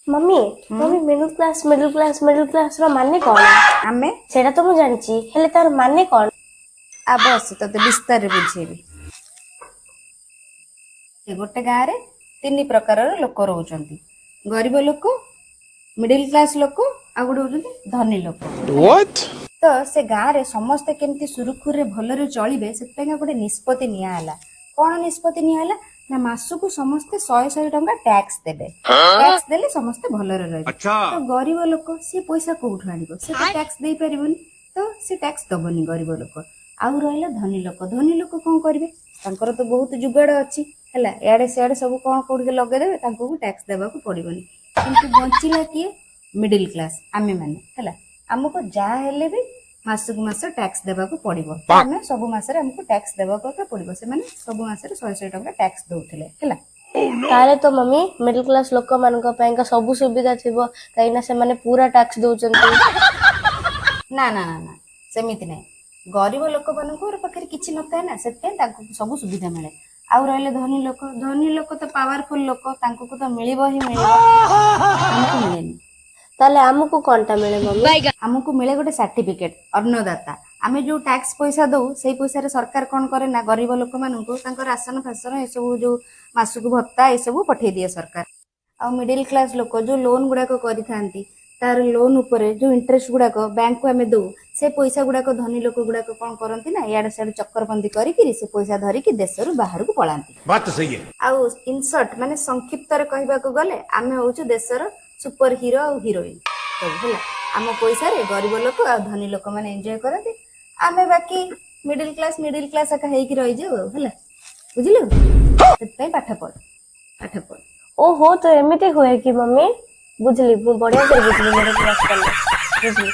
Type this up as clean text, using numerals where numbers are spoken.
Mummy mummy middle class रो माने कौन आमे सेटा तो मु जानिची हेले तार माने कौन आ बस तते विस्तार रे बुझेबी ए गोटे गाँ रे तीन प्रकार लोक रोचंती गरीब लोक मिडिल क्लास लोक आ गोटे होचंती धनी लोक What? तो से गाँ रे समस्ते केमती सुरुखुर रे भलरे चलिबे सेतपे गोटे निष्पत्ति निया हला कोन निष्पत्ति निया हला ना मासुकु समस्ते 100 टंका टैक्स देबे टैक्स देले समस्ते भलरे रहबे तो गरीब लोक से पैसा कोठु आनिबो से तो टैक्स देई परिबोनी तो से टैक्स दबनी गरीब लोक आउ रहिला धनी लोक कोन करबे तांकर तो बहुत जुगाड़ अछि हला याडे सेयाडे सब कोन कोड लगे देबे तांको टैक्स देबा को पड़िबोनी किंतु बंचिला किए मिडिल क्लास आमे माने हला हमको जा हेले भी मासक मास टैक्स देबा को पड़िबो आमे सब मास रे हमको टैक्स देबा को पड़िबो से माने सब मास रे 100 टका टैक्स दउथिले हला ताले तो मम्मी मिडिल क्लास लोक मान को पय का सब सुविधा थिबो काइना से माने पूरा टैक्स दउचंती ना ना ना ना सेमिति नै गरीब लोक मान को पाखरे किछि नथाय ना सेते ताको सब सुविधा मिले आउ रहले धनी लोक तो पावरफुल लोक तांको को तो मिलिबो ही मिलिबो हमको मिलेनी ताले हमको कोनटा मिले मम्मी हमको मिले गोटे सर्टिफिकेट अन्नदाता आमे जो टैक्स पैसा दउ सेई पैसा रे सरकार कोन करे ना गरीब लोक माननको तांको राशन फासन ए सब जो मासुक भत्ता ए सब पठे दिए सरकार आ मिडिल क्लास लोक जो लोन गुडा को करि थांती तार लोन ऊपर जो इंटरेस्ट गुडा को बैंक को आमे दउ से पैसा गुडा को धनी लोक गुडा को कोन करंती ना याड साड चक्करबंदी करी कि से पैसा धरी कि देश रु बाहर को पळांती बात तो सही है। आ इन शॉर्ट माने संक्षिप्त रे कहबा को गले आमे होछु देशर सुपर हीरो और हीरोइन सब हला आम पैसा रे गरीब लोक आ धनी लोक माने एन्जॉय करते आमे बाकी मिडिल क्लास का हेकी रहि जाऊ हला बुझिलो ततै पाठ पढ़ ओहो तो एमिते होए कि मम्मी बुझली बढ़िया से बुझली मिडिल क्लास करले बुझली।